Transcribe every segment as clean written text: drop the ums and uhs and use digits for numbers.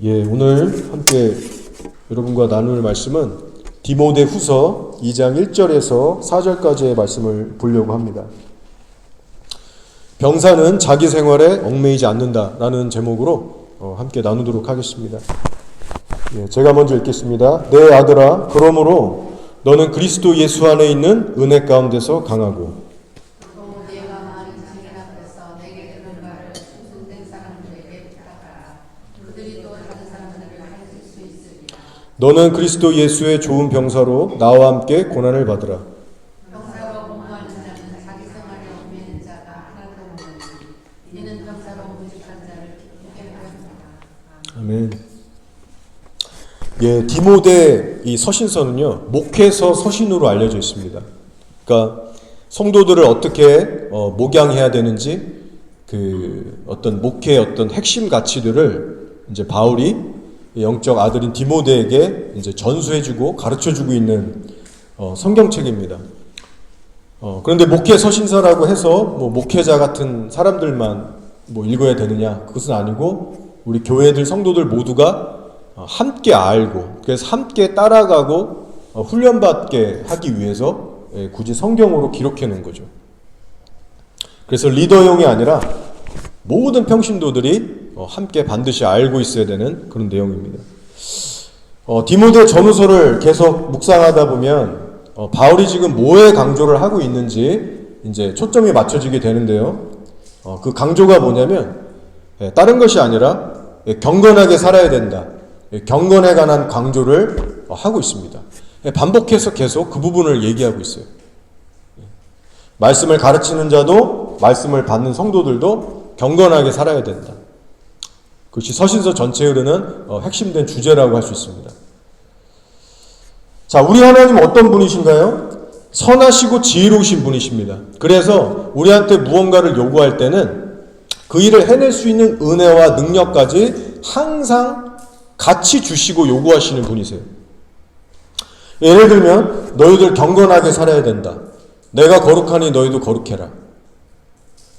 오늘 함께 여러분과 나눌 말씀은 디모데후서 2장 1절에서 4절까지의 말씀을 보려고 합니다. 병사는 자기 생활에 얽매이지 않는다라는 제목으로 함께 나누도록 하겠습니다. 제가 먼저 읽겠습니다. 내 아들아, 그러므로 너는 그리스도 예수 안에 있는 은혜 가운데서 강하고 너는 그리스도 예수의 좋은 병사로 나와 함께 고난을 받으라. 병사로 공부하는 자는 자기 생활에 얽매이는 자가 하나도 없느니 이는 병사로 모집한 자를 기쁘게 하였습니다. 아멘. 디모데 이 서신서는요, 목회서 서신으로 알려져 있습니다. 그러니까 성도들을 어떻게 목양해야 되는지 어떤 목회의 어떤 핵심 가치들을 이제 바울이 영적 아들인 디모데에게 이제 전수해주고 가르쳐주고 있는 성경책입니다. 그런데 목회 서신서라고 해서 목회자 같은 사람들만 읽어야 되느냐? 그것은 아니고 우리 교회들 성도들 모두가 함께 알고 그래서 함께 따라가고 훈련받게 하기 위해서 굳이 성경으로 기록해 놓은 거죠. 그래서 리더용이 아니라 모든 평신도들이 함께 반드시 알고 있어야 되는 그런 내용입니다. 디모데 전후서를 계속 묵상하다 보면 바울이 지금 뭐에 강조를 하고 있는지 이제 초점이 맞춰지게 되는데요. 그 강조가 뭐냐면 다른 것이 아니라 경건하게 살아야 된다. 경건에 관한 강조를 하고 있습니다. 반복해서 계속 그 부분을 얘기하고 있어요. 말씀을 가르치는 자도 말씀을 받는 성도들도 경건하게 살아야 된다. 그것이 서신서 전체에 흐르는 핵심된 주제라고 할 수 있습니다. 자, 우리 하나님은 어떤 분이신가요? 선하시고 지혜로우신 분이십니다. 그래서 우리한테 무언가를 요구할 때는 그 일을 해낼 수 있는 은혜와 능력까지 항상 같이 주시고 요구하시는 분이세요. 예를 들면 너희들 경건하게 살아야 된다. 내가 거룩하니 너희도 거룩해라.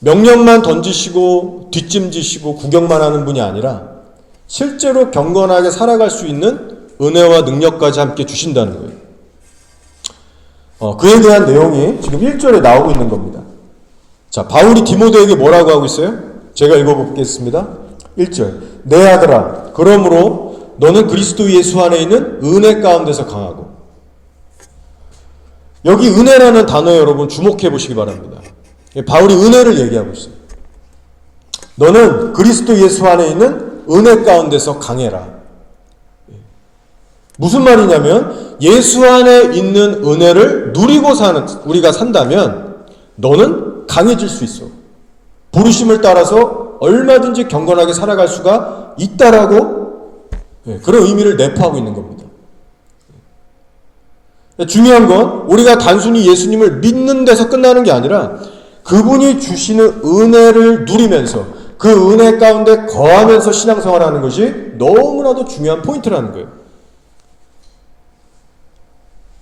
명령만 던지시고 뒷짐지시고 구경만 하는 분이 아니라 실제로 경건하게 살아갈 수 있는 은혜와 능력까지 함께 주신다는 거예요. 그에 대한 내용이 지금 1절에 나오고 있는 겁니다. 자, 바울이 디모데에게 뭐라고 하고 있어요? 제가 읽어보겠습니다. 1절. 내 아들아, 그러므로 너는 그리스도 예수 안에 있는 은혜 가운데서 강하고. 여기 은혜라는 단어에 여러분 주목해 보시기 바랍니다. 바울이 은혜를 얘기하고 있어요. 너는 그리스도 예수 안에 있는 은혜 가운데서 강해라. 무슨 말이냐면 예수 안에 있는 은혜를 누리고 우리가 산다면 너는 강해질 수 있어. 부르심을 따라서 얼마든지 경건하게 살아갈 수가 있다라고 그런 의미를 내포하고 있는 겁니다. 중요한 건 우리가 단순히 예수님을 믿는 데서 끝나는 게 아니라 그분이 주시는 은혜를 누리면서 그 은혜 가운데 거하면서 신앙생활하는 것이 너무나도 중요한 포인트라는 거예요.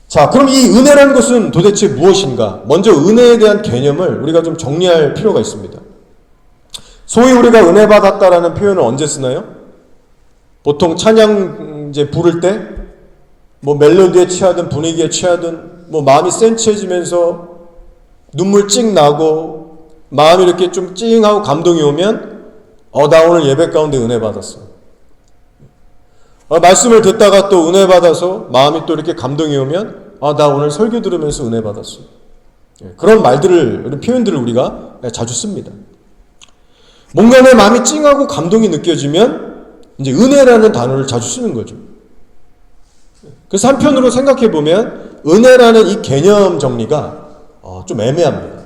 자, 그럼 이 은혜라는 것은 도대체 무엇인가? 먼저 은혜에 대한 개념을 우리가 좀 정리할 필요가 있습니다. 소위 우리가 은혜 받았다라는 표현을 언제 쓰나요? 보통 찬양 이제 부를 때 멜로디에 취하든 분위기에 취하든 마음이 센치해지면서 눈물 찡 나고 마음이 이렇게 좀 찡하고 감동이 오면 나 오늘 예배 가운데 은혜 받았어. 말씀을 듣다가 또 은혜 받아서 마음이 또 이렇게 감동이 오면 나 오늘 설교 들으면서 은혜 받았어. 그런 말들을, 이런 표현들을 우리가 자주 씁니다. 뭔가 내 마음이 찡하고 감동이 느껴지면 이제 은혜라는 단어를 자주 쓰는 거죠. 그래서 한편으로 생각해 보면 은혜라는 이 개념 정리가 좀 애매합니다.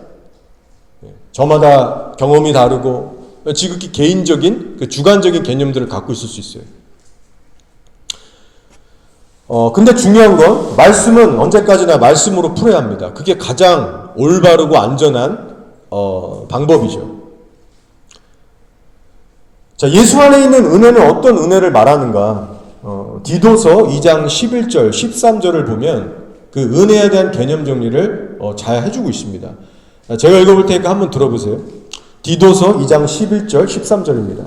저마다 경험이 다르고 지극히 개인적인 주관적인 개념들을 갖고 있을 수 있어요. 근데 중요한 건 말씀은 언제까지나 말씀으로 풀어야 합니다. 그게 가장 올바르고 안전한 방법이죠. 자, 예수 안에 있는 은혜는 어떤 은혜를 말하는가? 디도서 2장 11절, 13절을 보면 그 은혜에 대한 개념 정리를 잘 해주고 있습니다. 제가 읽어볼 테니까 한번 들어보세요. 디도서 2장 11절, 13절입니다.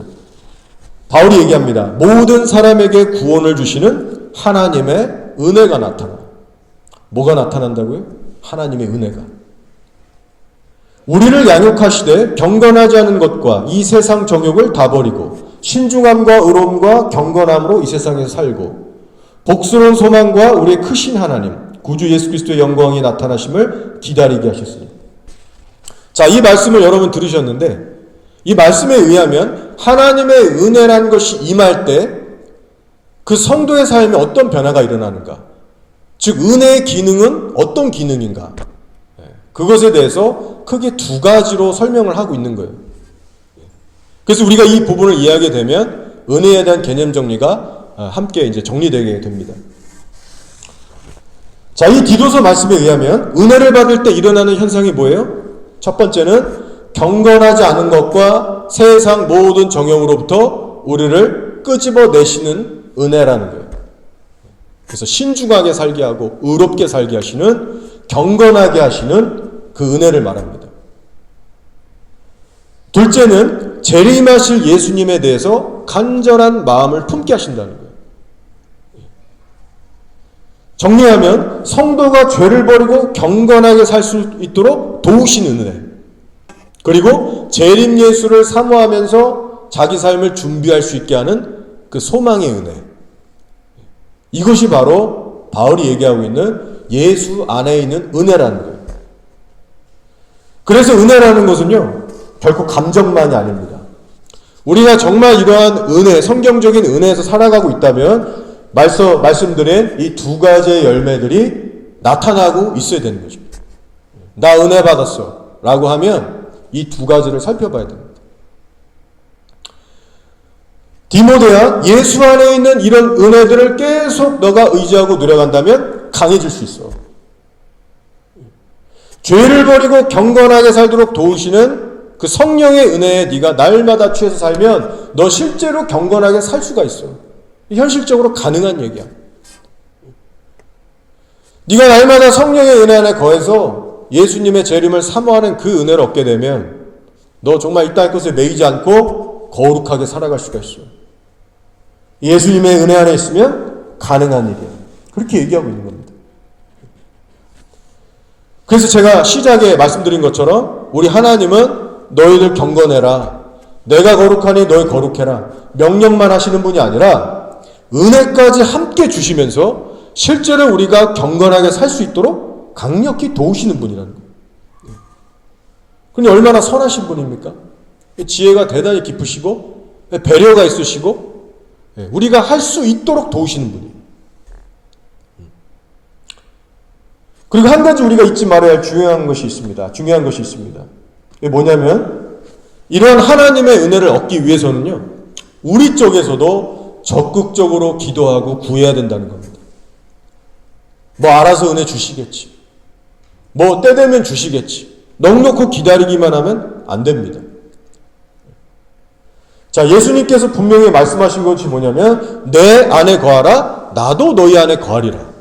바울이 얘기합니다. 모든 사람에게 구원을 주시는 하나님의 은혜가 나타나. 뭐가 나타난다고요? 하나님의 은혜가. 우리를 양육하시되 경건하지 않은 것과 이 세상 정욕을 다 버리고 신중함과 의로움과 경건함으로 이 세상에서 살고 복스러운 소망과 우리의 크신 하나님 구주 예수 그리스도의 영광이 나타나심을 기다리게 하셨으니. 자, 이 말씀을 여러분 들으셨는데 이 말씀에 의하면 하나님의 은혜라는 것이 임할 때 그 성도의 삶에 어떤 변화가 일어나는가? 즉 은혜의 기능은 어떤 기능인가? 그것에 대해서 크게 두 가지로 설명을 하고 있는 거예요. 그래서 우리가 이 부분을 이해하게 되면 은혜에 대한 개념 정리가 함께 이제 정리되게 됩니다. 자, 이 디도서 말씀에 의하면 은혜를 받을 때 일어나는 현상이 뭐예요? 첫 번째는 경건하지 않은 것과 세상 모든 정욕으로부터 우리를 끄집어내시는 은혜라는 거예요. 그래서 신중하게 살게 하고 의롭게 살게 하시는, 경건하게 하시는 그 은혜를 말합니다. 둘째는 재림하실 예수님에 대해서 간절한 마음을 품게 하신다는 거예요. 정리하면 성도가 죄를 버리고 경건하게 살 수 있도록 도우시는 은혜, 그리고 재림 예수를 사모하면서 자기 삶을 준비할 수 있게 하는 그 소망의 은혜, 이것이 바로 바울이 얘기하고 있는 예수 안에 있는 은혜라는 거예요. 그래서 은혜라는 것은요 결코 감정만이 아닙니다. 우리가 정말 이러한 은혜, 성경적인 은혜에서 살아가고 있다면 말씀드린 이 두 가지의 열매들이 나타나고 있어야 되는 것입니다. 나 은혜 받았어 라고 하면 이 두 가지를 살펴봐야 됩니다. 디모데야, 예수 안에 있는 이런 은혜들을 계속 너가 의지하고 누려간다면 강해질 수 있어. 죄를 버리고 경건하게 살도록 도우시는 그 성령의 은혜에 네가 날마다 취해서 살면 너 실제로 경건하게 살 수가 있어. 현실적으로 가능한 얘기야. 네가 날마다 성령의 은혜 안에 거해서 예수님의 재림을 사모하는 그 은혜를 얻게 되면 너 정말 이 땅의 것에 매이지 않고 거룩하게 살아갈 수가 있어. 예수님의 은혜 안에 있으면 가능한 일이야. 그렇게 얘기하고 있는 겁니다. 그래서 제가 시작에 말씀드린 것처럼 우리 하나님은 너희들 경건해라, 내가 거룩하니 너희 거룩해라 명령만 하시는 분이 아니라 은혜까지 함께 주시면서 실제로 우리가 경건하게 살 수 있도록 강력히 도우시는 분이라는 거예요. 그런데 얼마나 선하신 분입니까? 지혜가 대단히 깊으시고 배려가 있으시고 우리가 할 수 있도록 도우시는 분이에요. 그리고 한 가지 우리가 잊지 말아야 할 중요한 것이 있습니다. 이게 뭐냐면 이러한 하나님의 은혜를 얻기 위해서는요 우리 쪽에서도 적극적으로 기도하고 구해야 된다는 겁니다. 뭐 알아서 은혜 주시겠지, 뭐 때 되면 주시겠지, 넉넉히 기다리기만 하면 안 됩니다. 자, 예수님께서 분명히 말씀하신 것이 뭐냐면 내 안에 거하라, 나도 너희 안에 거하리라.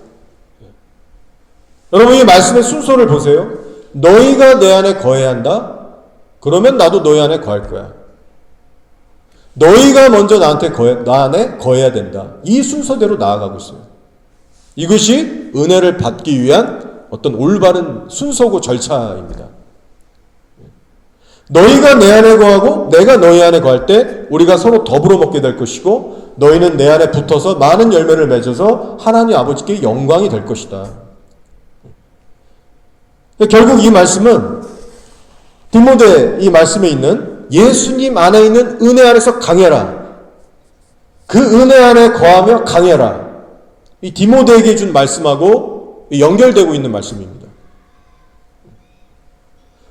여러분 이 말씀의 순서를 보세요. 너희가 내 안에 거해야 한다? 그러면 나도 너희 안에 거할 거야. 너희가 먼저 나 안에 거해야 된다. 이 순서대로 나아가고 있어요. 이것이 은혜를 받기 위한 어떤 올바른 순서고 절차입니다. 너희가 내 안에 거하고 내가 너희 안에 거할 때 우리가 서로 더불어 먹게 될 것이고 너희는 내 안에 붙어서 많은 열매를 맺어서 하나님 아버지께 영광이 될 것이다. 결국 이 말씀은 디모데 이 말씀에 있는 예수님 안에 있는 은혜 안에서 강해라, 그 은혜 안에 거하며 강해라, 이 디모데에게 준 말씀하고 연결되고 있는 말씀입니다.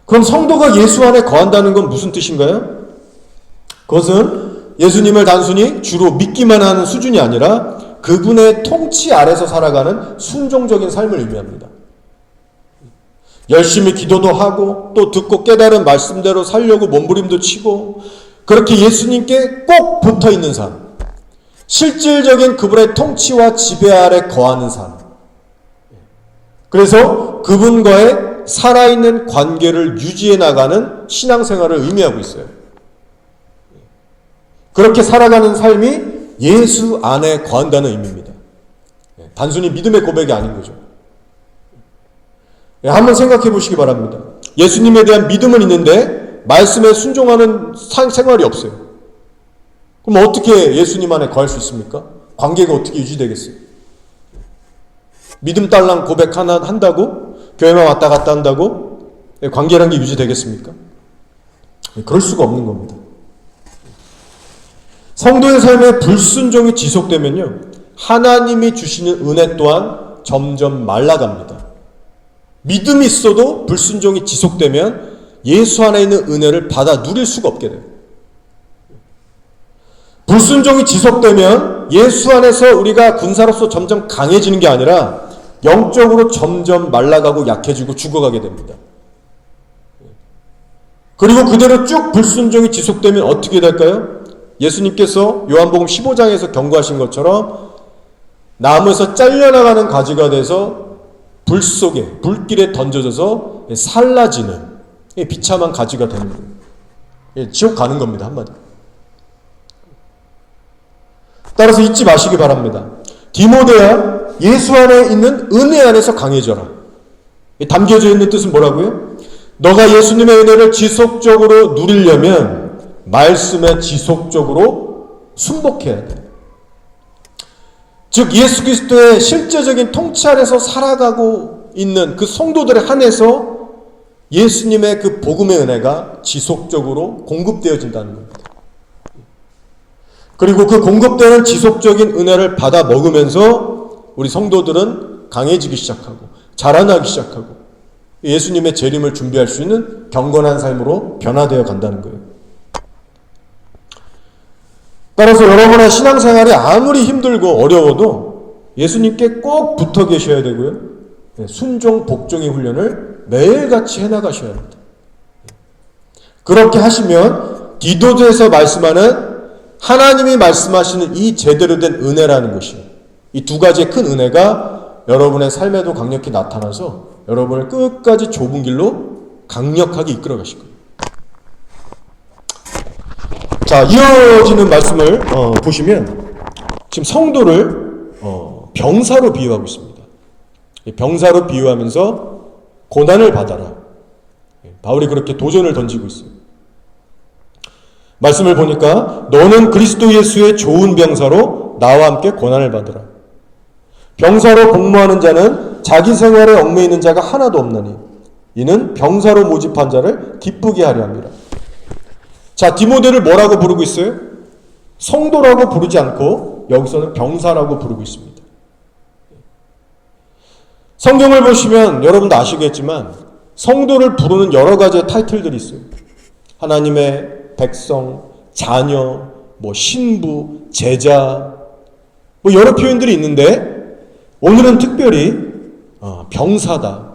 그럼 성도가 예수 안에 거한다는 건 무슨 뜻인가요? 그것은 예수님을 단순히 주로 믿기만 하는 수준이 아니라 그분의 통치 아래서 살아가는 순종적인 삶을 의미합니다. 열심히 기도도 하고 또 듣고 깨달은 말씀대로 살려고 몸부림도 치고 그렇게 예수님께 꼭 붙어있는 삶, 실질적인 그분의 통치와 지배 아래 거하는 삶, 그래서 그분과의 살아있는 관계를 유지해 나가는 신앙생활을 의미하고 있어요. 그렇게 살아가는 삶이 예수 안에 거한다는 의미입니다. 단순히 믿음의 고백이 아닌 거죠. 한번 생각해 보시기 바랍니다. 예수님에 대한 믿음은 있는데 말씀에 순종하는 생활이 없어요. 그럼 어떻게 예수님 안에 거할 수 있습니까? 관계가 어떻게 유지되겠어요? 믿음 딸랑 고백 하나 한다고? 교회만 왔다 갔다 한다고? 관계라는 게 유지되겠습니까? 그럴 수가 없는 겁니다. 성도의 삶에 불순종이 지속되면요, 하나님이 주시는 은혜 또한 점점 말라갑니다. 믿음이 있어도 불순종이 지속되면 예수 안에 있는 은혜를 받아 누릴 수가 없게 돼요. 불순종이 지속되면 예수 안에서 우리가 군사로서 점점 강해지는 게 아니라 영적으로 점점 말라가고 약해지고 죽어가게 됩니다. 그리고 그대로 쭉 불순종이 지속되면 어떻게 될까요? 예수님께서 요한복음 15장에서 경고하신 것처럼 나무에서 잘려나가는 가지가 돼서 불 속에, 불길에 던져져서 살라지는 비참한 가지가 되는 거예요. 지옥 가는 겁니다, 한마디로. 따라서 잊지 마시기 바랍니다. 디모데야, 예수 안에 있는 은혜 안에서 강해져라. 담겨져 있는 뜻은 뭐라고요? 너가 예수님의 은혜를 지속적으로 누리려면 말씀에 지속적으로 순복해야 돼. 즉 예수 그리스도의 실제적인 통치 아래서 살아가고 있는 그 성도들에 한해서 예수님의 그 복음의 은혜가 지속적으로 공급되어진다는 겁니다. 그리고 그 공급되는 지속적인 은혜를 받아 먹으면서 우리 성도들은 강해지기 시작하고 자라나기 시작하고 예수님의 재림을 준비할 수 있는 경건한 삶으로 변화되어 간다는 거예요. 따라서 여러분의 신앙생활이 아무리 힘들고 어려워도 예수님께 꼭 붙어 계셔야 되고요. 순종, 복종의 훈련을 매일같이 해나가셔야 합니다. 그렇게 하시면 디도서에서 말씀하는 하나님이 말씀하시는 이 제대로 된 은혜라는 것이, 이 두 가지의 큰 은혜가 여러분의 삶에도 강력히 나타나서 여러분을 끝까지 좁은 길로 강력하게 이끌어 가실 거예요. 자, 이어지는 말씀을 보시면 지금 성도를 병사로 비유하고 있습니다. 병사로 비유하면서 고난을 받아라. 바울이 그렇게 도전을 던지고 있어요. 말씀을 보니까 너는 그리스도 예수의 좋은 병사로 나와 함께 고난을 받으라. 병사로 복무하는 자는 자기 생활에 얽매이는 자가 하나도 없나니 이는 병사로 모집한 자를 기쁘게 하려 함이라. 자, 디모데를 뭐라고 부르고 있어요? 성도라고 부르지 않고 여기서는 병사라고 부르고 있습니다. 성경을 보시면 여러분도 아시겠지만 성도를 부르는 여러 가지의 타이틀들이 있어요. 하나님의 백성, 자녀, 신부, 제자, 여러 표현들이 있는데 오늘은 특별히 병사다.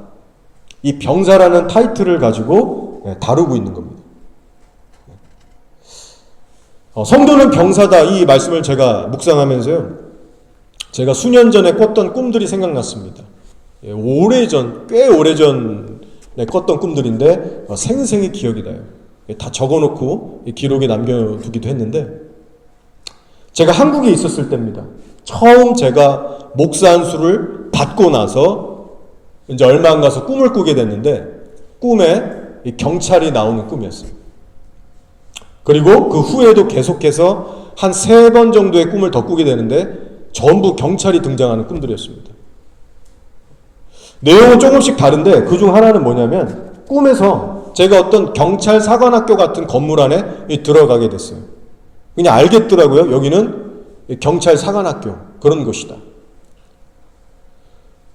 이 병사라는 타이틀을 가지고 다루고 있는 겁니다. 성도는 병사다, 이 말씀을 제가 묵상하면서요, 제가 수년 전에 꿨던 꿈들이 생각났습니다. 오래전, 꽤 오래전에 꿨던 꿈들인데 생생히 기억이 나요. 다 적어놓고 기록에 남겨두기도 했는데, 제가 한국에 있었을 때입니다. 처음 제가 목사 안수를 받고 나서 이제 얼마 안 가서 꿈을 꾸게 됐는데, 꿈에 경찰이 나오는 꿈이었어요. 그리고 그 후에도 계속해서 한 3번 정도의 꿈을 더 꾸게 되는데 전부 경찰이 등장하는 꿈들이었습니다. 내용은 조금씩 다른데 그중 하나는 뭐냐면, 꿈에서 제가 어떤 경찰 사관학교 같은 건물 안에 들어가게 됐어요. 그냥 알겠더라고요. 여기는 경찰 사관학교, 그런 곳이다.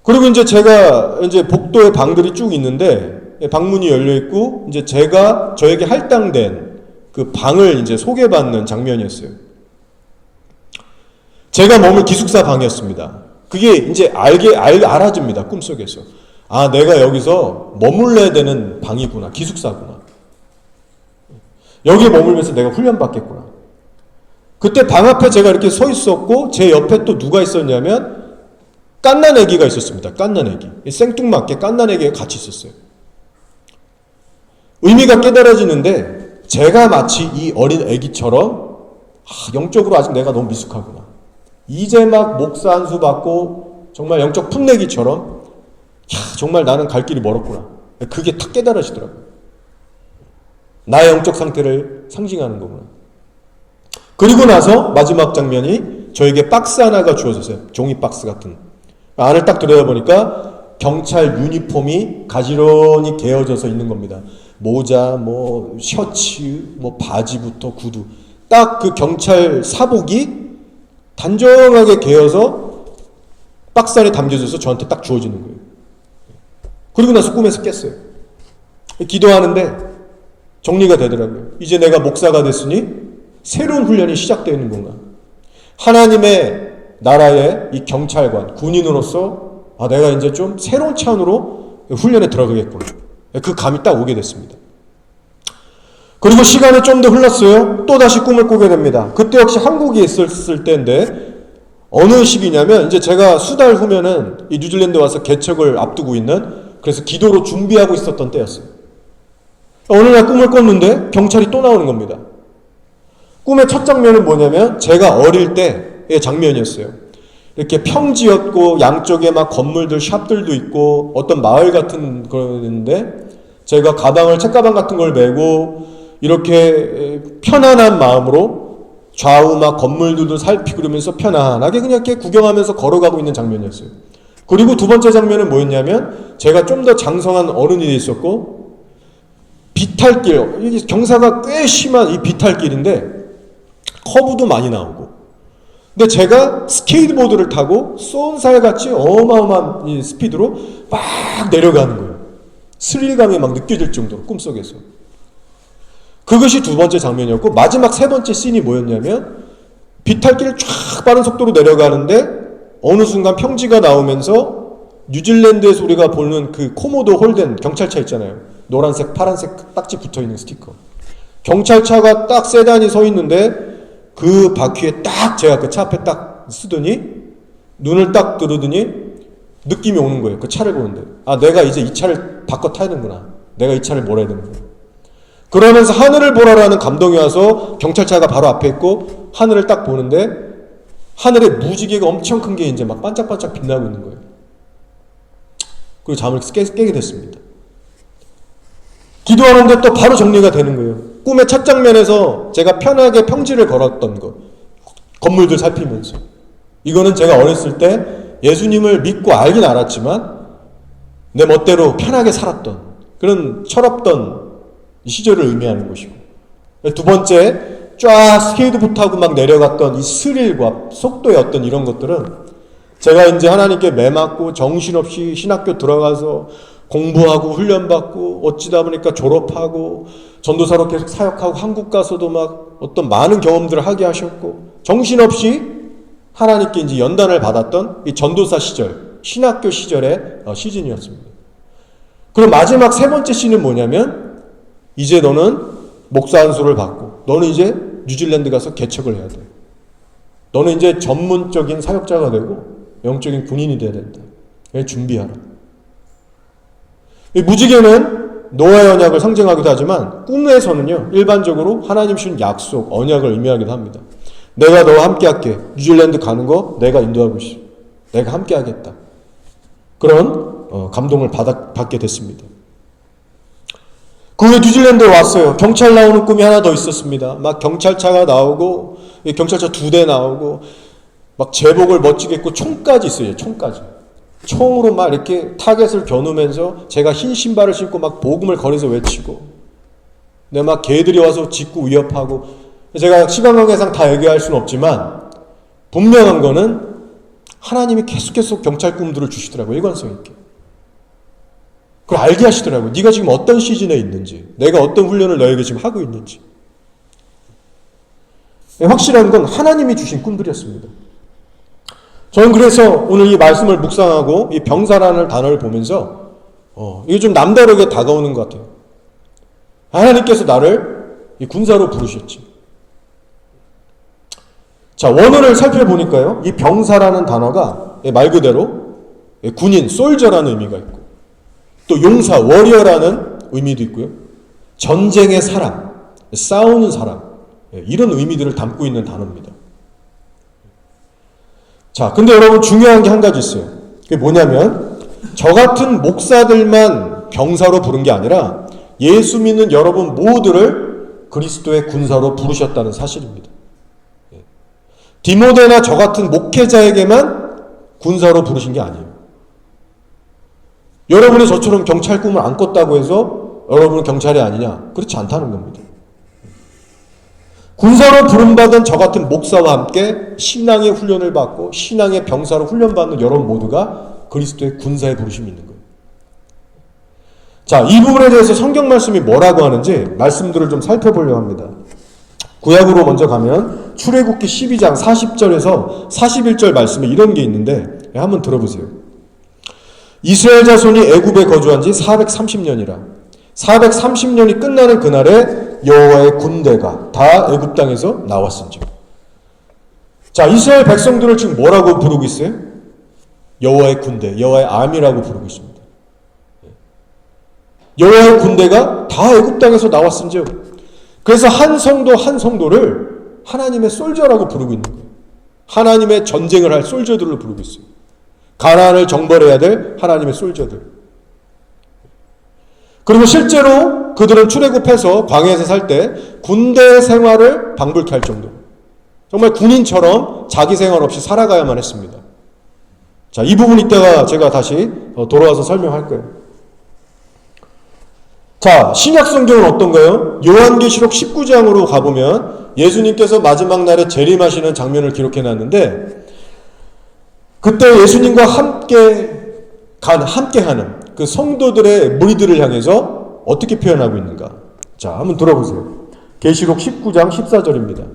그리고 이제 제가 복도에 방들이 쭉 있는데 방문이 열려 있고 이제 저에게 할당된 그 방을 이제 소개받는 장면이었어요. 제가 머물 기숙사 방이었습니다. 그게 이제 알아집니다. 꿈속에서. 아, 내가 여기서 머물러야 되는 방이구나. 기숙사구나. 여기에 머물면서 내가 훈련받겠구나. 그때 방 앞에 제가 이렇게 서 있었고 제 옆에 또 누가 있었냐면 갓난아기가 있었습니다. 갓난아기. 생뚱맞게 갓난아기가 같이 있었어요. 의미가 깨달아지는데 제가 마치 이 어린 아기처럼 영적으로 아직 내가 너무 미숙하구나. 이제 막 목사 안수 받고 정말 영적 풋내기처럼 정말 나는 갈 길이 멀었구나. 그게 탁 깨달아지더라고요. 나의 영적 상태를 상징하는 거구나. 그리고 나서 마지막 장면이 저에게 박스 하나가 주어졌어요. 종이 박스 같은. 안을 딱 들여다보니까 경찰 유니폼이 가지런히 개어져서 있는 겁니다. 모자, 뭐 셔츠, 뭐 바지부터 구두. 딱 그 경찰 사복이 단정하게 개어서 박스 안에 담겨져서 저한테 딱 주어지는 거예요. 그리고 나서 꿈에서 깼어요. 기도하는데 정리가 되더라고요. 이제 내가 목사가 됐으니 새로운 훈련이 시작되는 건가. 하나님의 나라의 이 경찰관, 군인으로서 내가 이제 좀 새로운 차원으로 훈련에 들어가겠구나. 그 감이 딱 오게 됐습니다. 그리고 시간이 좀 더 흘렀어요. 또다시 꿈을 꾸게 됩니다. 그때 역시 한국에 있었을 때인데 어느 시기냐면 이제 제가 수달 후면은 이 뉴질랜드 와서 개척을 앞두고 있는, 그래서 기도로 준비하고 있었던 때였어요. 어느 날 꿈을 꿨는데 경찰이 또 나오는 겁니다. 꿈의 첫 장면은 뭐냐면 제가 어릴 때의 장면이었어요. 이렇게 평지였고 양쪽에 막 건물들, 샵들도 있고 어떤 마을 같은 거였는데 제가 가방을, 책가방 같은 걸 메고 이렇게 편안한 마음으로 좌우 막 건물들도 살피고 그러면서 편안하게 그냥 이렇게 구경하면서 걸어가고 있는 장면이었어요. 그리고 두 번째 장면은 뭐였냐면 제가 좀 더 장성한 어른이 돼 있었고 비탈길, 이게 경사가 꽤 심한 이 비탈길인데 커브도 많이 나오고, 근데 제가 스케이트보드를 타고 쏜살같이 어마어마한 이 스피드로 막 내려가는 거예요. 스릴감이 막 느껴질 정도로 꿈속에서. 그것이 두 번째 장면이었고, 마지막 세 번째 씬이 뭐였냐면 비탈길을 쫙 빠른 속도로 내려가는데 어느 순간 평지가 나오면서 뉴질랜드에서 우리가 보는 그 코모도 홀덴 경찰차 있잖아요. 노란색 파란색 딱지 붙어있는 스티커. 경찰차가 딱 세단이 서 있는데 그 바퀴에 딱 제가 그 차 앞에 딱 쓰더니 눈을 딱 뜨르더니 느낌이 오는 거예요. 그 차를 보는데 내가 이제 이 차를 바꿔 타야 되는구나. 내가 이 차를 몰아야 되는구나. 그러면서 하늘을 보라라는 감동이 와서 경찰차가 바로 앞에 있고 하늘을 딱 보는데 하늘에 무지개가 엄청 큰 게 이제 막 반짝반짝 빛나고 있는 거예요. 그리고 잠을 깨게 됐습니다. 기도하는데 또 바로 정리가 되는 거예요. 꿈의 첫 장면에서 제가 편하게 평지를 걸었던 거, 건물들 살피면서, 이거는 제가 어렸을 때 예수님을 믿고 알긴 알았지만 내 멋대로 편하게 살았던 그런 철없던 시절을 의미하는 것이고, 두 번째 쫙 스케이트보드 타고 막 내려갔던 이 스릴과 속도의 어떤 이런 것들은 제가 이제 하나님께 매맞고 정신없이 신학교 들어가서 공부하고 훈련받고 어찌다 보니까 졸업하고 전도사로 계속 사역하고 한국 가서도 막 어떤 많은 경험들을 하게 하셨고 정신없이 하나님께 이제 연단을 받았던 이 전도사 시절, 신학교 시절의 시즌이었습니다. 그럼 마지막 세 번째 씬은 뭐냐면 이제 너는 목사 안수를 받고 너는 이제 뉴질랜드 가서 개척을 해야 돼. 너는 이제 전문적인 사역자가 되고 영적인 군인이 돼야 된다. 준비하라. 이 무지개는 노아의 언약을 상징하기도 하지만 꿈에서는요 일반적으로 하나님 주신 약속, 언약을 의미하기도 합니다. 내가 너와 함께 할게. 뉴질랜드 가는 거 내가 인도하고 있어. 내가 함께 하겠다. 그런 감동을 받게 됐습니다. 그 후에 뉴질랜드에 왔어요. 경찰 나오는 꿈이 하나 더 있었습니다. 막 경찰차가 나오고 경찰차 2대 나오고 막 제복을 멋지게 입고 총까지 있어요. 총까지. 총으로 막 이렇게 타겟을 겨누면서 제가 흰 신발을 신고 막 복음을 거리서 외치고, 근데 막 개들이 와서 짖고 위협하고, 제가 시간 관계상 다 얘기할 수는 없지만 분명한 거는 하나님이 계속 경찰 꿈들을 주시더라고요. 일관성 있게. 그걸 알게 하시더라고요. 네가 지금 어떤 시즌에 있는지, 내가 어떤 훈련을 너에게 지금 하고 있는지. 확실한 건 하나님이 주신 꿈들이었습니다. 저는 그래서 오늘 이 말씀을 묵상하고 이 병사라는 단어를 보면서 이게 좀 남다르게 다가오는 것 같아요. 하나님께서 나를 이 군사로 부르셨지. 자, 원어를 살펴보니까요, 이 병사라는 단어가 말 그대로 군인, 솔저라는 의미가 있고, 또 용사, 워리어라는 의미도 있고요. 전쟁의 사람, 싸우는 사람, 이런 의미들을 담고 있는 단어입니다. 자, 근데 여러분 중요한 게 한 가지 있어요. 그게 뭐냐면 저 같은 목사들만 병사로 부른 게 아니라 예수 믿는 여러분 모두를 그리스도의 군사로 부르셨다는 사실입니다. 디모데나 저 같은 목회자에게만 군사로 부르신 게 아니에요. 여러분이 저처럼 경찰 꿈을 안 꿨다고 해서 여러분은 경찰이 아니냐? 그렇지 않다는 겁니다. 군사로 부름받은 저 같은 목사와 함께 신앙의 훈련을 받고 신앙의 병사로 훈련받는 여러분 모두가 그리스도의 군사에 부르심이 있는 거예요. 자, 이 부분에 대해서 성경 말씀이 뭐라고 하는지 말씀들을 좀 살펴보려고 합니다. 구약으로 먼저 가면 출애굽기 12장 40절에서 41절 말씀에 이런 게 있는데 한번 들어보세요. 이스라엘 자손이 애굽에 거주한 지 430년이라 430년이 끝나는 그날에 여호와의 군대가 다 애굽 땅에서 나왔은즉. 자, 이스라엘 백성들을 지금 뭐라고 부르고 있어요? 여호와의 군대, 여호와의 아미라고 부르고 있습니다. 여호와의 군대가 다 애굽 땅에서 나왔은즉. 그래서 한 성도 한 성도를 하나님의 솔저라고 부르고 있는 거예요. 하나님의 전쟁을 할 솔저들로 부르고 있어요. 가나안을 정벌해야 될 하나님의 솔저들. 그리고 실제로 그들은 출애굽해서 광야에서 살 때 군대 생활을 방불케 할 정도로 정말 군인처럼 자기 생활 없이 살아가야만 했습니다. 자, 이 부분 이따가 제가 다시 돌아와서 설명할 거예요. 자, 신약 성경은 어떤가요? 요한계시록 19장으로 가보면 예수님께서 마지막 날에 재림하시는 장면을 기록해놨는데 그때 예수님과 함께하는 그 성도들의 무리들을 향해서 어떻게 표현하고 있는가? 자, 한번 들어보세요. 계시록 19장 14절입니다.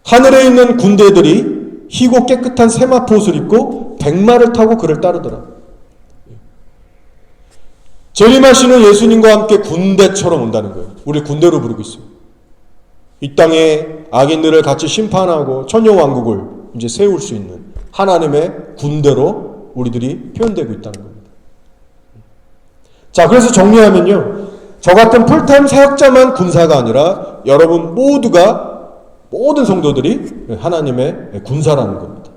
하늘에 있는 군대들이 희고 깨끗한 세마포 옷을 입고 백마를 타고 그를 따르더라. 재림하시는 예수님과 함께 군대처럼 온다는 거예요. 우리 군대로 부르고 있어요. 이 땅에 악인들을 같이 심판하고 천여왕국을 이제 세울 수 있는 하나님의 군대로 우리들이 표현되고 있다는 겁니다. 자, 그래서 정리하면요, 저 같은 풀타임 사역자만 군사가 아니라 여러분 모두가, 모든 성도들이 하나님의 군사라는 겁니다.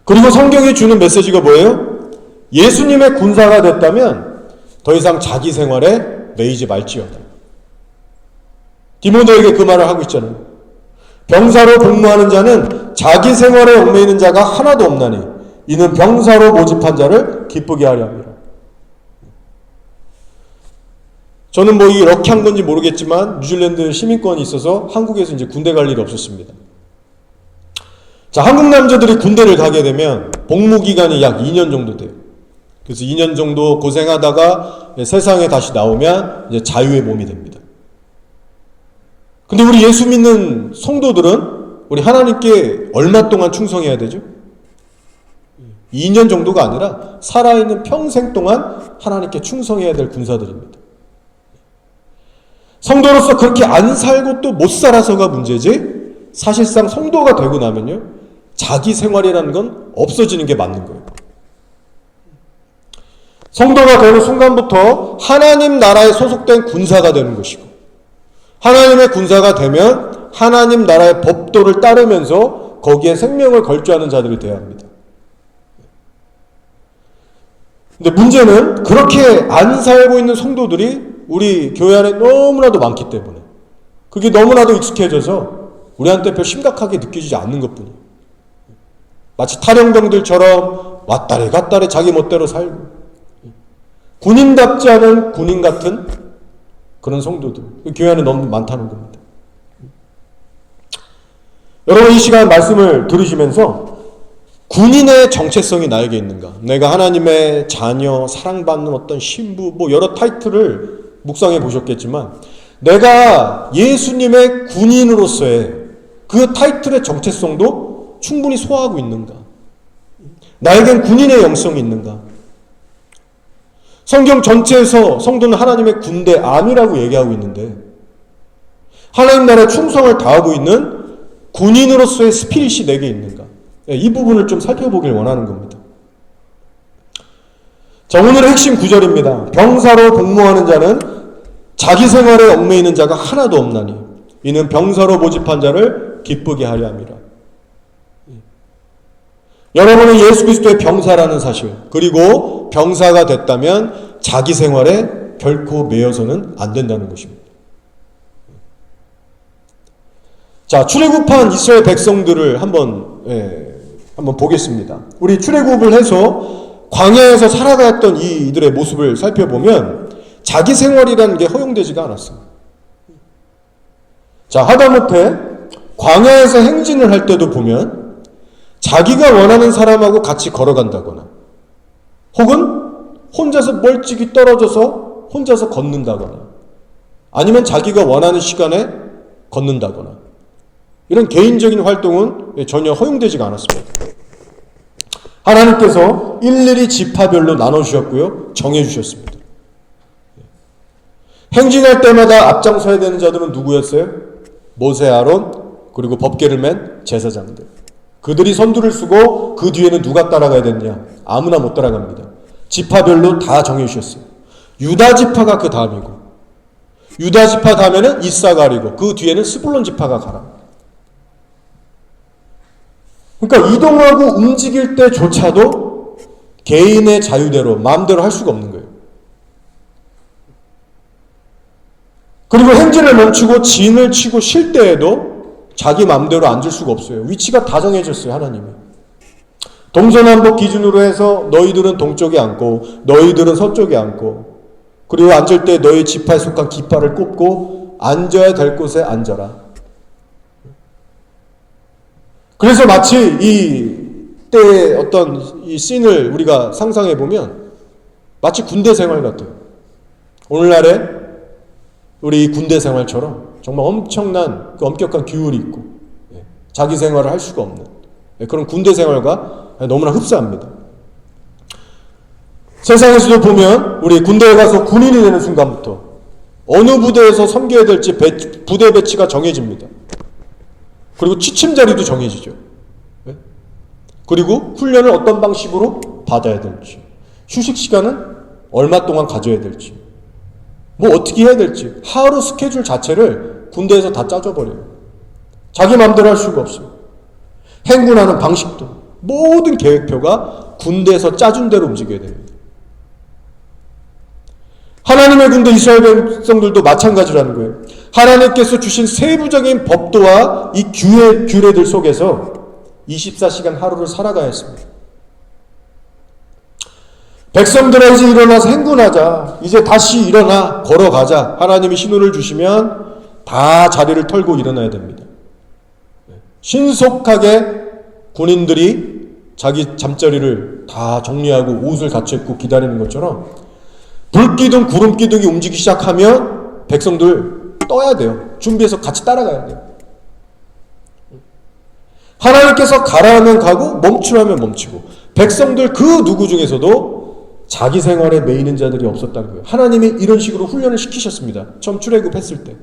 그리고 성경이 주는 메시지가 뭐예요? 예수님의 군사가 됐다면 더 이상 자기 생활에 매이지 말지어다. 디모데에게 그 말을 하고 있잖아요. 병사로 복무하는 자는 자기 생활에 얽매이는 자가 하나도 없나니 이는 병사로 모집한 자를 기쁘게 하려 합니다. 저는 뭐 이 럭키한 건지 모르겠지만 뉴질랜드 시민권이 있어서 한국에서 이제 군대 갈 일이 없었습니다. 자, 한국 남자들이 군대를 가게 되면 복무 기간이 약 2년 정도 돼요. 그래서 2년 정도 고생하다가 세상에 다시 나오면 이제 자유의 몸이 됩니다. 근데 우리 예수 믿는 성도들은 우리 하나님께 얼마 동안 충성해야 되죠? 2년 정도가 아니라 살아있는 평생 동안 하나님께 충성해야 될 군사들입니다. 성도로서 그렇게 안 살고 또 못 살아서가 문제지, 사실상 성도가 되고 나면요, 자기 생활이라는 건 없어지는 게 맞는 거예요. 성도가 되는 순간부터 하나님 나라에 소속된 군사가 되는 것이고, 하나님의 군사가 되면 하나님 나라의 법도를 따르면서 거기에 생명을 걸주하는 자들이 되어야 합니다. 근데 문제는 그렇게 안 살고 있는 성도들이 우리 교회 안에 너무나도 많기 때문에 그게 너무나도 익숙해져서 우리한테 별 심각하게 느껴지지 않는 것뿐이에요. 마치 탈영병들처럼 왔다리 갔다리 자기 멋대로 살고 군인답지 않은 군인 같은 그런 성도들, 교회 안에 너무 많다는 겁니다. 여러분, 이 시간 말씀을 들으시면서 군인의 정체성이 나에게 있는가? 내가 하나님의 자녀, 사랑받는 어떤 신부, 뭐 여러 타이틀을 묵상해 보셨겠지만 내가 예수님의 군인으로서의 그 타이틀의 정체성도 충분히 소화하고 있는가? 나에겐 군인의 영성이 있는가? 성경 전체에서 성도는 하나님의 군대, 암이라고 얘기하고 있는데 하나님 나라에 충성을 다하고 있는 군인으로서의 스피릿이 내게 있는가? 이 부분을 좀 살펴보길 원하는 겁니다. 자, 오늘의 핵심 구절입니다. 병사로 복무하는 자는 자기 생활에 얽매이는 자가 하나도 없나니 이는 병사로 모집한 자를 기쁘게 하려 함이라. 여러분은 예수 그리스도의 병사라는 사실, 그리고 병사가 됐다면 자기 생활에 결코 매여서는 안 된다는 것입니다. 자, 출애굽한 이스라엘 백성들을 한번 보겠습니다. 우리 출애굽을 해서 광야에서 살아갔던 이들의 모습을 살펴보면 자기 생활이라는 게 허용되지가 않았습니다. 자, 하다못해 광야에서 행진을 할 때도 보면 자기가 원하는 사람하고 같이 걸어간다거나 혹은 혼자서 멀찍이 떨어져서 혼자서 걷는다거나 아니면 자기가 원하는 시간에 걷는다거나 이런 개인적인 활동은 전혀 허용되지가 않았습니다. 하나님께서 일일이 지파별로 나눠주셨고요. 정해주셨습니다. 행진할 때마다 앞장서야 되는 자들은 누구였어요? 모세, 아론, 그리고 법궤를 맨 제사장들. 그들이 선두를 쓰고 그 뒤에는 누가 따라가야 되느냐? 아무나 못 따라갑니다. 지파별로 다 정해주셨어요. 유다 지파가 그 다음이고 유다 지파 다음에는 이사가리고 그 뒤에는 스불론 지파가 가라. 그러니까 이동하고 움직일 때조차도 개인의 자유대로 마음대로 할 수가 없는 거예요. 그리고 행진을 멈추고 진을 치고 쉴 때에도 자기 마음대로 앉을 수가 없어요. 위치가 다 정해졌어요. 하나님이. 동서남북 기준으로 해서 너희들은 동쪽에 앉고 너희들은 서쪽에 앉고 그리고 앉을 때 너희 지파에 속한 깃발을 꼽고 앉아야 될 곳에 앉아라. 그래서 마치 이때의 어떤 이 씬을 우리가 상상해 보면 마치 군대 생활 같아요. 오늘날의 우리 군대 생활처럼 정말 엄청난 그 엄격한 규율이 있고 자기 생활을 할 수가 없는 그런 군대 생활과 너무나 흡사합니다. 세상에서도 보면 우리 군대에 가서 군인이 되는 순간부터 어느 부대에서 섬겨야 될지 부대 배치가 정해집니다. 그리고 취침 자리도 정해지죠. 그리고 훈련을 어떤 방식으로 받아야 될지, 휴식 시간은 얼마 동안 가져야 될지, 뭐 어떻게 해야 될지 하루 스케줄 자체를 군대에서 다 짜줘버려요. 자기 마음대로 할 수가 없어요. 행군하는 방식도 모든 계획표가 군대에서 짜준 대로 움직여야 됩니다. 하나님의 군대 이스라엘 백성들도 마찬가지라는 거예요. 하나님께서 주신 세부적인 법도와 이 규례들 속에서 24시간 하루를 살아가야 했습니다. 백성들아 이제 일어나서 행군하자. 이제 다시 일어나 걸어가자. 하나님이 신호를 주시면 다 자리를 털고 일어나야 됩니다. 신속하게 군인들이 자기 잠자리를 다 정리하고 옷을 갖춰 입고 기다리는 것처럼 불기둥 구름기둥이 움직이기 시작하면 백성들 떠야 돼요. 준비해서 같이 따라가야 돼요. 하나님께서 가라하면 가고 멈추라면 멈추고 백성들 그 누구 중에서도 자기 생활에 매이는 자들이 없었다는 거예요. 하나님이 이런 식으로 훈련을 시키셨습니다. 처음 출애굽했을 때.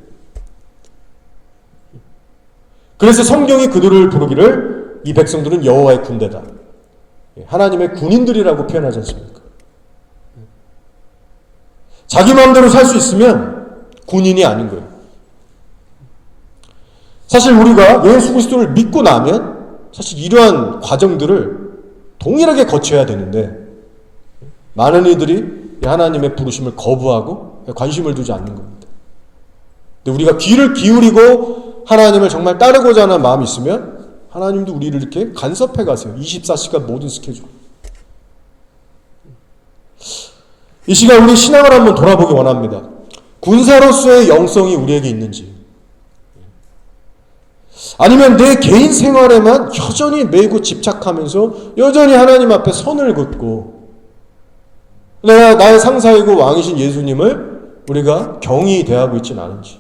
그래서 성경이 그들을 부르기를 이 백성들은 여호와의 군대다. 하나님의 군인들이라고 표현하지 않습니까? 자기 마음대로 살 수 있으면 군인이 아닌 거예요. 사실 우리가 예수 그리스도를 믿고 나면 사실 이러한 과정들을 동일하게 거쳐야 되는데 많은 이들이 하나님의 부르심을 거부하고 관심을 두지 않는 겁니다. 근데 우리가 귀를 기울이고 하나님을 정말 따르고자 하는 마음이 있으면 하나님도 우리를 이렇게 간섭해 가세요. 24시간 모든 스케줄. 이 시간 우리 신앙을 한번 돌아보기 원합니다. 군사로서의 영성이 우리에게 있는지 아니면 내 개인 생활에만 여전히 매고 집착하면서 여전히 하나님 앞에 선을 긋고 내가 나의 상사이고 왕이신 예수님을 우리가 경히 대하고 있지는 않은지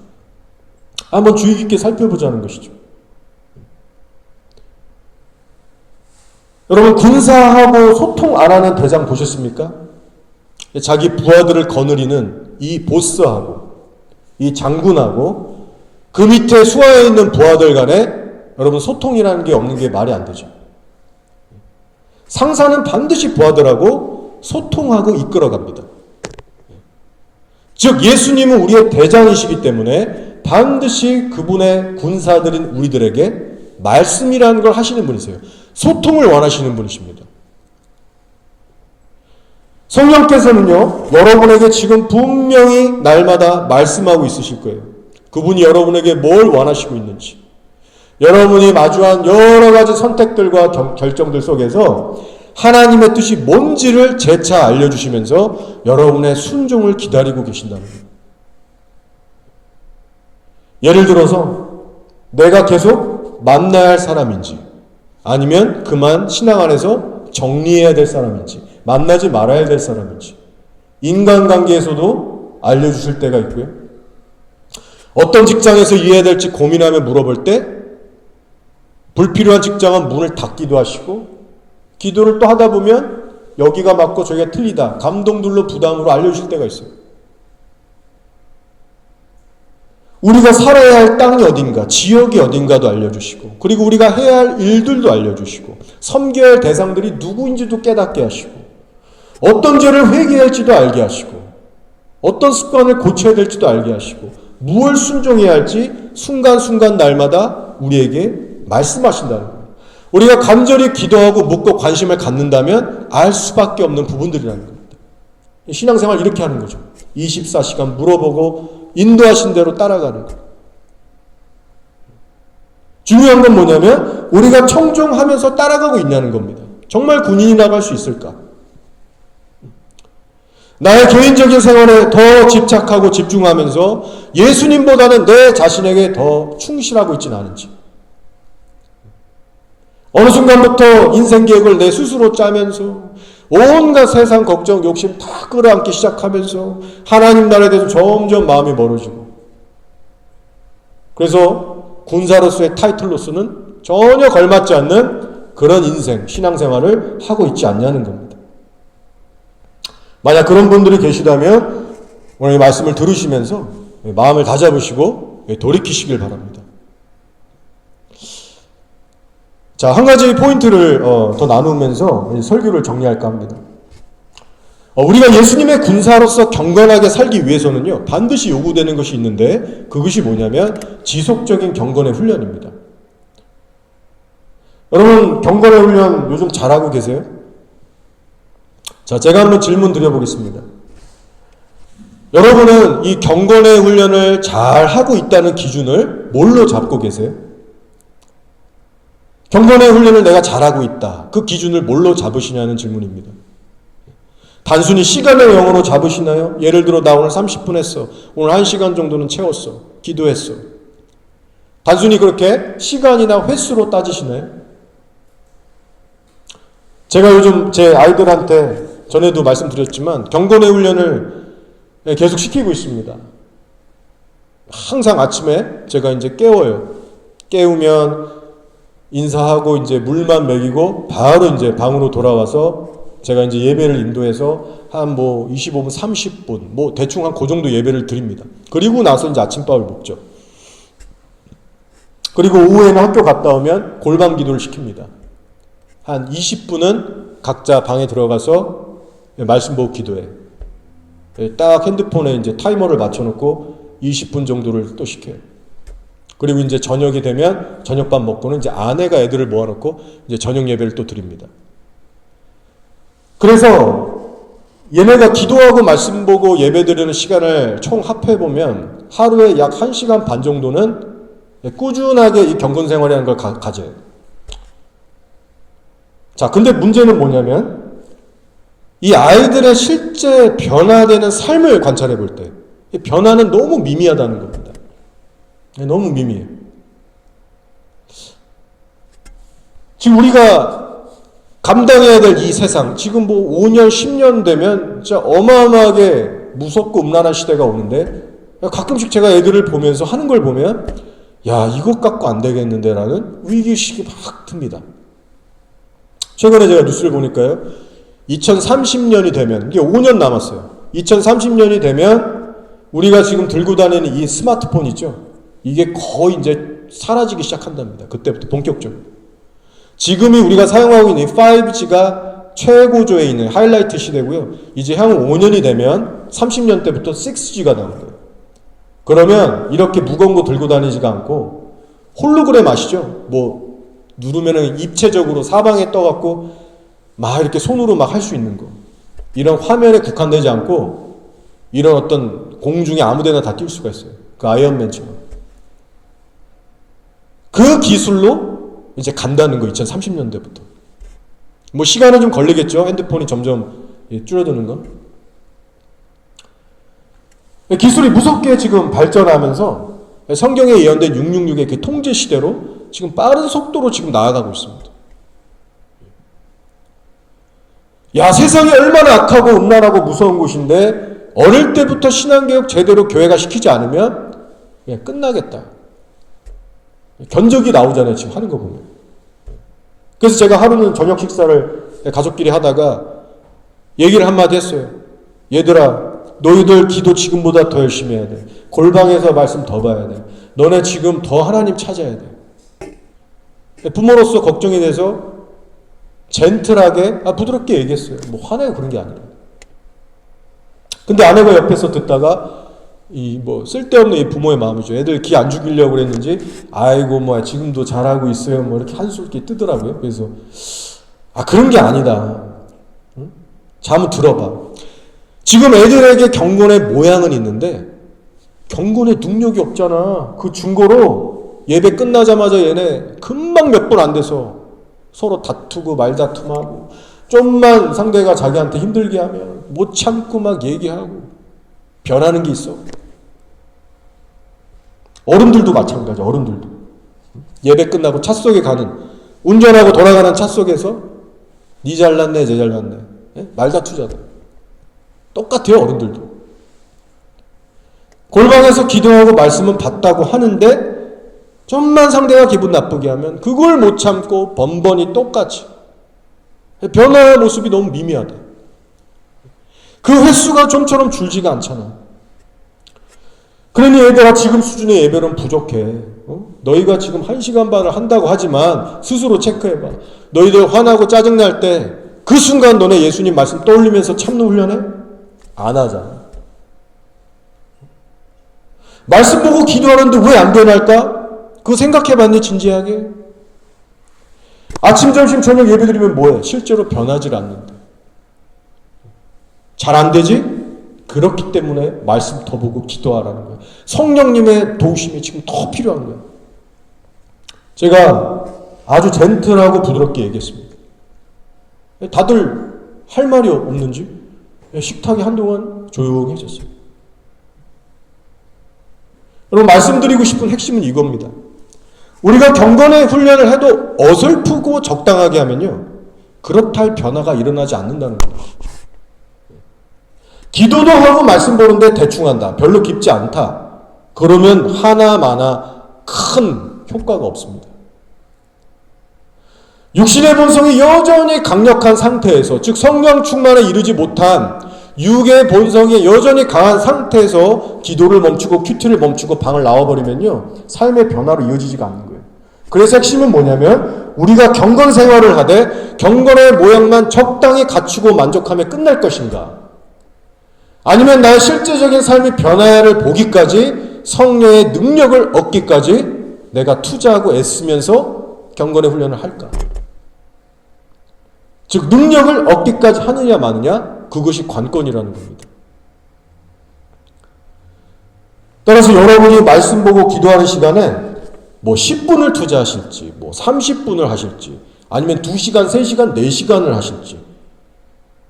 한번 주의 깊게 살펴보자는 것이죠. 여러분 군사하고 소통 안 하는 대장 보셨습니까? 자기 부하들을 거느리는 이 보스하고 이 장군하고 그 밑에 수하에 있는 부하들 간에 여러분 소통이라는 게 없는 게 말이 안 되죠. 상사는 반드시 부하들하고 소통하고 이끌어갑니다. 즉 예수님은 우리의 대장이시기 때문에 반드시 그분의 군사들인 우리들에게 말씀이라는 걸 하시는 분이세요. 소통을 원하시는 분이십니다. 성령께서는요, 여러분에게 지금 분명히 날마다 말씀하고 있으실 거예요. 그분이 여러분에게 뭘 원하시고 있는지, 여러분이 마주한 여러 가지 선택들과 결정들 속에서 하나님의 뜻이 뭔지를 재차 알려주시면서 여러분의 순종을 기다리고 계신다는 거예요. 예를 들어서 내가 계속 만나야 할 사람인지, 아니면 그만 신앙 안에서 정리해야 될 사람인지, 만나지 말아야 될 사람인지, 인간관계에서도 알려주실 때가 있고요. 어떤 직장에서 일해야 될지 고민하며 물어볼 때 불필요한 직장은 문을 닫기도 하시고, 기도를 또 하다 보면 여기가 맞고 저기가 틀리다, 감동들로 부담으로 알려주실 때가 있어요. 우리가 살아야 할 땅이 어딘가, 지역이 어딘가도 알려주시고, 그리고 우리가 해야 할 일들도 알려주시고, 섬겨야 할 대상들이 누구인지도 깨닫게 하시고, 어떤 죄를 회개할지도 알게 하시고, 어떤 습관을 고쳐야 될지도 알게 하시고, 무엇을 순종해야 할지 순간순간 날마다 우리에게 말씀하신다는 거예요. 우리가 간절히 기도하고 묻고 관심을 갖는다면 알 수밖에 없는 부분들이라는 겁니다. 신앙생활 이렇게 하는 거죠. 24시간 물어보고 인도하신 대로 따라가는 거예요. 중요한 건 뭐냐면 우리가 청종하면서 따라가고 있냐는 겁니다. 정말 군인이 나갈 수 있을까? 나의 개인적인 생활에 더 집착하고 집중하면서 예수님보다는 내 자신에게 더 충실하고 있지는 않은지, 어느 순간부터 인생 계획을 내 스스로 짜면서 온갖 세상 걱정, 욕심 다 끌어안기 시작하면서 하나님 나라에 대해서 점점 마음이 멀어지고, 그래서 군사로서의 타이틀로서는 전혀 걸맞지 않는 그런 인생, 신앙생활을 하고 있지 않냐는 겁니다. 만약 그런 분들이 계시다면 오늘 이 말씀을 들으시면서 마음을 다잡으시고 돌이키시길 바랍니다. 자, 한 가지 포인트를 더 나누면서 설교를 정리할까 합니다. 우리가 예수님의 군사로서 경건하게 살기 위해서는요, 반드시 요구되는 것이 있는데, 그것이 뭐냐면 지속적인 경건의 훈련입니다. 여러분, 경건의 훈련 요즘 잘하고 계세요? 자, 제가 한번 질문 드려보겠습니다. 여러분은 이 경건의 훈련을 잘 하고 있다는 기준을 뭘로 잡고 계세요? 경건의 훈련을 내가 잘하고 있다, 그 기준을 뭘로 잡으시냐는 질문입니다. 단순히 시간의 영어로 잡으시나요? 예를 들어 나 오늘 30분 했어, 오늘 1시간 정도는 채웠어, 기도했어. 단순히 그렇게 시간이나 횟수로 따지시나요? 제가 요즘 제 아이들한테 전에도 말씀드렸지만 경건의 훈련을 계속 시키고 있습니다. 항상 아침에 제가 이제 깨워요. 깨우면 인사하고 이제 물만 먹이고 바로 이제 방으로 돌아와서 제가 이제 예배를 인도해서 한 25분, 30분 대충 한 그 정도 예배를 드립니다. 그리고 나서 이제 아침밥을 먹죠. 그리고 오후에는 학교 갔다 오면 골방 기도를 시킵니다. 한 20분은 각자 방에 들어가서 말씀 보고 기도해. 딱 핸드폰에 이제 타이머를 맞춰놓고 20분 정도를 또 시켜요. 그리고 이제 저녁이 되면 저녁밥 먹고는 이제 아내가 애들을 모아놓고 이제 저녁 예배를 또 드립니다. 그래서 얘네가 기도하고 말씀 보고 예배 드리는 시간을 총 합해보면 하루에 약 1시간 반 정도는 꾸준하게 이 경건 생활이라는 걸 가져요. 자, 근데 문제는 뭐냐면 이 아이들의 실제 변화되는 삶을 관찰해 볼 때 이 변화는 너무 미미하다는 겁니다. 너무 미미해요. 지금 우리가 감당해야 될 이 세상, 지금 5년, 10년 되면 진짜 어마어마하게 무섭고 음란한 시대가 오는데, 가끔씩 제가 애들을 보면서 하는 걸 보면 야, 이것 갖고 안 되겠는데 라는 위기의식이 막 듭니다. 최근에 제가 뉴스를 보니까요, 2030년이 되면, 이게 5년 남았어요. 2030년이 되면 우리가 지금 들고 다니는 이 스마트폰 있죠, 이게 거의 이제 사라지기 시작한답니다. 그때부터 본격적으로. 지금이 우리가 사용하고 있는 5G가 최고조에 있는 하이라이트 시대고요. 이제 향후 5년이 되면 30년 때부터 6G가 나온 거예요. 그러면 이렇게 무거운 거 들고 다니지가 않고 홀로그램 아시죠? 뭐 누르면은 입체적으로 사방에 떠갖고 막 이렇게 손으로 막 할 수 있는 거. 이런 화면에 국한되지 않고 이런 어떤 공중에 아무데나 다 뛸 수가 있어요. 그 아이언맨처럼. 그 기술로 이제 간다는 거 2030년대부터. 뭐 시간은 좀 걸리겠죠. 핸드폰이 점점 줄어드는 건. 기술이 무섭게 지금 발전하면서 성경에 예언된 666의 그 통제 시대로 지금 빠른 속도로 지금 나아가고 있습니다. 야, 세상이 얼마나 악하고 음란하고 무서운 곳인데 어릴 때부터 신앙교육 제대로 교회가 시키지 않으면 그냥 끝나겠다. 견적이 나오잖아요. 지금 하는 거 보면. 그래서 제가 하루는 저녁 식사를 가족끼리 하다가 얘기를 한마디 했어요. 얘들아, 너희들 기도 지금보다 더 열심히 해야 돼. 골방에서 말씀 더 봐야 돼. 너네 지금 더 하나님 찾아야 돼. 부모로서 걱정이 돼서 젠틀하게, 부드럽게 얘기했어요. 뭐 화내고 그런 게 아니라. 근데 아내가 옆에서 듣다가 이 뭐 쓸데없는 이 부모의 마음이죠. 애들 기 안 죽이려고 그랬는지 아이고 뭐 지금도 잘하고 있어요. 뭐 이렇게 한술 이렇게 뜨더라고요. 그래서 그런 게 아니다. 응? 자, 한번 들어봐. 지금 애들에게 경건의 모양은 있는데 경건의 능력이 없잖아. 그 증거로 예배 끝나자마자 얘네 금방 몇 분 안 돼서 서로 다투고 말다툼하고 좀만 상대가 자기한테 힘들게 하면 못 참고 막 얘기하고 변하는 게 있어. 어른들도 마찬가지. 어른들도 예배 끝나고 차 속에 가는 운전하고 돌아가는 차 속에서 니 잘났네 쟤 잘났네 말다투잖아. 똑같아요. 어른들도 골방에서 기도하고 말씀은 받다고 하는데 좀만 상대가 기분 나쁘게 하면 그걸 못 참고 번번이 똑같이 변화의 모습이 너무 미미하다. 그 횟수가 좀처럼 줄지가 않잖아. 그러니 얘들아, 지금 수준의 예배는 부족해. 너희가 지금 1시간 반을 한다고 하지만 스스로 체크해봐. 너희들 화나고 짜증날 때 그 순간 너네 예수님 말씀 떠올리면서 참는 훈련해? 안 하잖아. 말씀 보고 기도하는데 왜 안 변할까? 그거 생각해봤니? 진지하게? 아침, 점심, 저녁 예배 드리면 뭐해? 실제로 변하질 않는다. 잘 안 되지? 그렇기 때문에 말씀 더 보고 기도하라는 거예요. 성령님의 도우심이 지금 더 필요한 거예요. 제가 아주 젠틀하고 부드럽게 얘기했습니다. 다들 할 말이 없는지 식탁이 한동안 조용해졌어요. 여러분, 말씀드리고 싶은 핵심은 이겁니다. 우리가 경건의 훈련을 해도 어설프고 적당하게 하면요, 그렇다 할 변화가 일어나지 않는다는 겁니다. 기도도 하고 말씀 보는데 대충 한다. 별로 깊지 않다. 그러면 하나마나 큰 효과가 없습니다. 육신의 본성이 여전히 강력한 상태에서, 즉 성령 충만에 이르지 못한 육의 본성이 여전히 강한 상태에서 기도를 멈추고 큐티를 멈추고 방을 나와버리면요, 삶의 변화로 이어지지가 않는 거예요. 그래서 핵심은 뭐냐면 우리가 경건 생활을 하되 경건의 모양만 적당히 갖추고 만족하며 끝날 것인가, 아니면 나의 실제적인 삶이 변화를 보기까지, 성령의 능력을 얻기까지 내가 투자하고 애쓰면서 경건의 훈련을 할까? 즉 능력을 얻기까지 하느냐 마느냐, 그것이 관건이라는 겁니다. 따라서 여러분이 말씀 보고 기도하는 시간에 뭐 10분을 투자하실지, 뭐 30분을 하실지, 아니면 2시간, 3시간, 4시간을 하실지,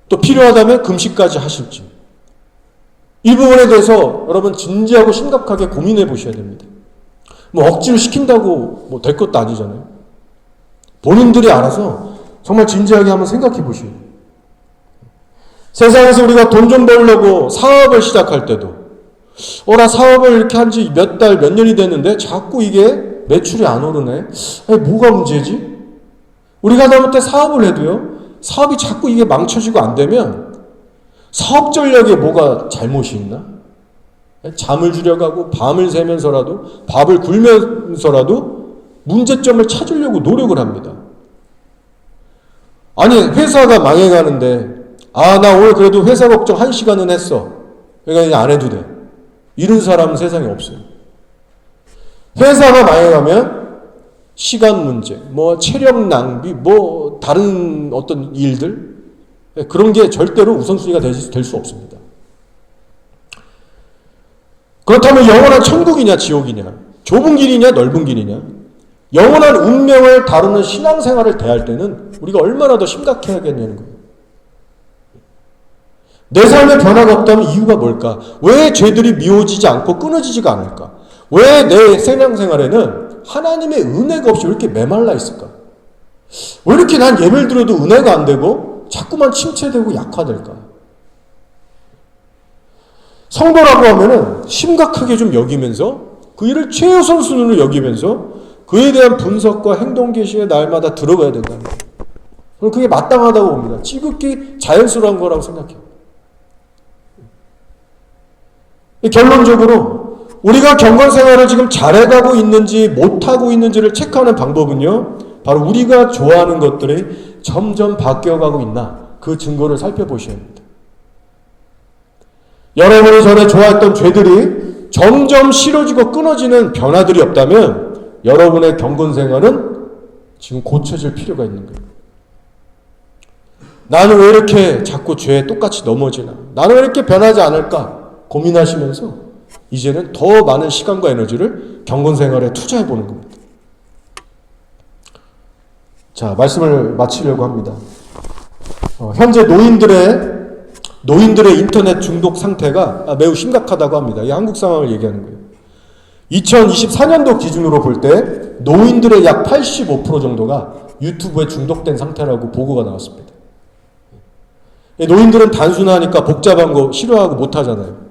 또 필요하다면 금식까지 하실지, 이 부분에 대해서 여러분 진지하고 심각하게 고민해 보셔야 됩니다. 뭐 억지로 시킨다고 뭐 될 것도 아니잖아요. 본인들이 알아서 정말 진지하게 한번 생각해 보시오. 세상에서 우리가 돈 좀 벌려고 사업을 시작할 때도 나 사업을 이렇게 한 지 몇 달, 몇 년이 됐는데 자꾸 이게 매출이 안 오르네. 뭐가 문제지? 우리가 하다못해 사업을 해도요, 사업이 자꾸 이게 망쳐지고 안 되면 사업 전략에 뭐가 잘못이 있나? 잠을 줄여가고 밤을 새면서라도, 밥을 굶면서라도 문제점을 찾으려고 노력을 합니다. 아니, 회사가 망해가는데 나 오늘 그래도 회사 걱정 1시간은 했어. 그러니까 이제 안 해도 돼. 이런 사람은 세상에 없어요. 회사가 망해가면 시간 문제, 뭐 체력 낭비, 뭐 다른 어떤 일들, 그런 게 절대로 우선순위가 될 수 없습니다. 그렇다면 영원한 천국이냐 지옥이냐, 좁은 길이냐 넓은 길이냐, 영원한 운명을 다루는 신앙생활을 대할 때는 우리가 얼마나 더 심각해야겠냐는 거예요. 내 삶에 변화가 없다면 이유가 뭘까? 왜 죄들이 미워지지 않고 끊어지지가 않을까? 왜 내 신앙생활에는 하나님의 은혜가 없이 왜 이렇게 메말라 있을까? 왜 이렇게 난 예배를 들어도 은혜가 안 되고 자꾸만 침체되고 약화될까? 성도라고 하면은 심각하게 좀 여기면서 그 일을 최우선 순위로 여기면서 그에 대한 분석과 행동 개시에 날마다 들어가야 된다는 거예요. 저는 그게 마땅하다고 봅니다. 지극히 자연스러운 거라고 생각해요. 결론적으로 우리가 경건 생활을 지금 잘해가고 있는지 못하고 있는지를 체크하는 방법은요, 바로 우리가 좋아하는 것들이 점점 바뀌어가고 있나 그 증거를 살펴보셔야 합니다. 여러분이 전에 좋아했던 죄들이 점점 싫어지고 끊어지는 변화들이 없다면 여러분의 경건 생활은 지금 고쳐질 필요가 있는 거예요. 나는 왜 이렇게 자꾸 죄에 똑같이 넘어지나? 나는 왜 이렇게 변하지 않을까? 고민하시면서 이제는 더 많은 시간과 에너지를 경건 생활에 투자해 보는 겁니다. 자, 말씀을 마치려고 합니다. 현재 노인들의 인터넷 중독 상태가 매우 심각하다고 합니다. 이 한국 상황을 얘기하는 거예요. 2024년도 기준으로 볼 때 노인들의 약 85% 정도가 유튜브에 중독된 상태라고 보고가 나왔습니다. 노인들은 단순하니까 복잡한 거 싫어하고 못하잖아요.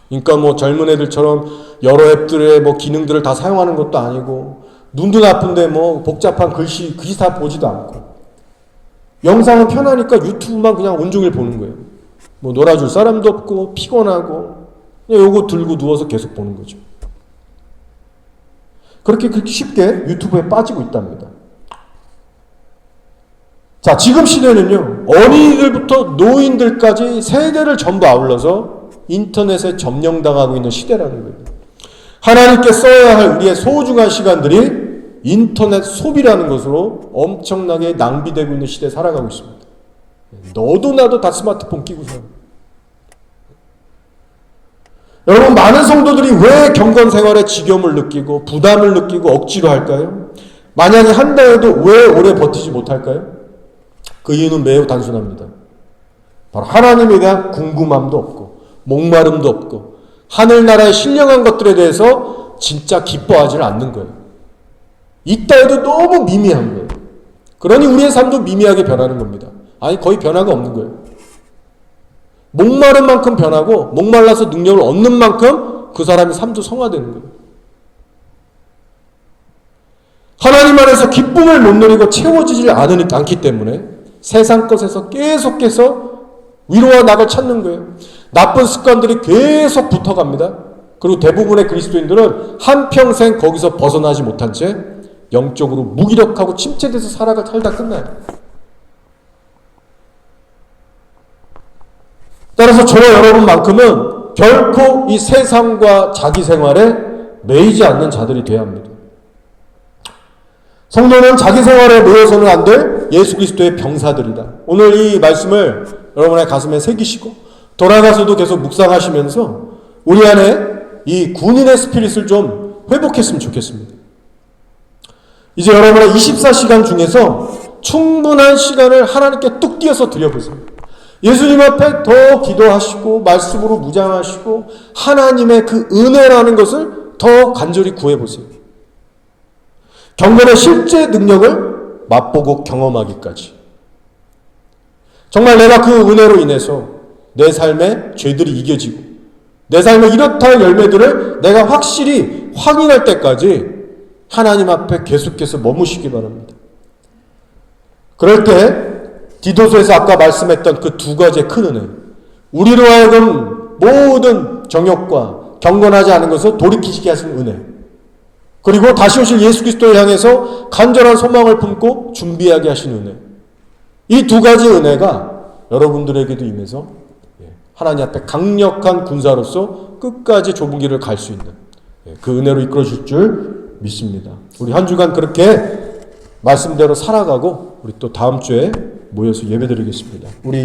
그러니까 뭐 젊은 애들처럼 여러 앱들의 뭐 기능들을 다 사용하는 것도 아니고, 눈도 나쁜데 뭐 복잡한 글씨 다 보지도 않고, 영상은 편하니까 유튜브만 그냥 온종일 보는 거예요. 뭐 놀아줄 사람도 없고 피곤하고 그냥 요거 들고 누워서 계속 보는 거죠. 그렇게 쉽게 유튜브에 빠지고 있답니다. 자, 지금 시대는요, 어린이들부터 노인들까지 세대를 전부 아울러서 인터넷에 점령당하고 있는 시대라는 거예요. 하나님께 써야 할 우리의 소중한 시간들이 인터넷 소비라는 것으로 엄청나게 낭비되고 있는 시대에 살아가고 있습니다. 너도 나도 다 스마트폰 끼고 살아요. 여러분, 많은 성도들이 왜 경건 생활에 지겨움을 느끼고 부담을 느끼고 억지로 할까요? 만약에 한다 해도 왜 오래 버티지 못할까요? 그 이유는 매우 단순합니다. 바로 하나님에 대한 궁금함도 없고 목마름도 없고 하늘나라의 신령한 것들에 대해서 진짜 기뻐하지를 않는 거예요. 있다 해도 너무 미미한 거예요. 그러니 우리의 삶도 미미하게 변하는 겁니다. 아니, 거의 변화가 없는 거예요. 목마른 만큼 변하고 목말라서 능력을 얻는 만큼 그 사람의 삶도 성화되는 거예요. 하나님 안에서 기쁨을 못 누리고 채워지질 않기 때문에 세상 것에서 계속해서 위로와 낙을 찾는 거예요. 나쁜 습관들이 계속 붙어갑니다. 그리고 대부분의 그리스도인들은 한평생 거기서 벗어나지 못한 채 영적으로 무기력하고 침체돼서 살다 끝나요. 따라서 저와 여러분만큼은 결코 이 세상과 자기 생활에 매이지 않는 자들이 되어야 합니다. 성도는 자기 생활에 매여서는 안 될 예수 그리스도의 병사들이다. 오늘 이 말씀을 여러분의 가슴에 새기시고 돌아가서도 계속 묵상하시면서 우리 안에 이 군인의 스피릿을 좀 회복했으면 좋겠습니다. 이제 여러분의 24시간 중에서 충분한 시간을 하나님께 뚝 띄어서 드려보세요. 예수님 앞에 더 기도하시고 말씀으로 무장하시고 하나님의 그 은혜라는 것을 더 간절히 구해보세요. 경건의 실제 능력을 맛보고 경험하기까지. 정말 내가 그 은혜로 인해서 내 삶의 죄들이 이겨지고 내 삶의 이렇다 할 열매들을 내가 확실히 확인할 때까지 하나님 앞에 계속해서 머무시기 바랍니다. 그럴 때 디도서에서 아까 말씀했던 그 두 가지의 큰 은혜, 우리로 하여금 모든 정욕과 경건하지 않은 것을 돌이키시게 하시는 은혜, 그리고 다시 오실 예수 그리스도를 향해서 간절한 소망을 품고 준비하게 하시는 은혜, 이 두 가지 은혜가 여러분들에게도 임해서 하나님 앞에 강력한 군사로서 끝까지 좁은 길을 갈 수 있는 그 은혜로 이끌어 줄 줄 믿습니다. 우리 한 주간 그렇게 말씀대로 살아가고 우리 또 다음 주에 모여서 예배드리겠습니다. 우리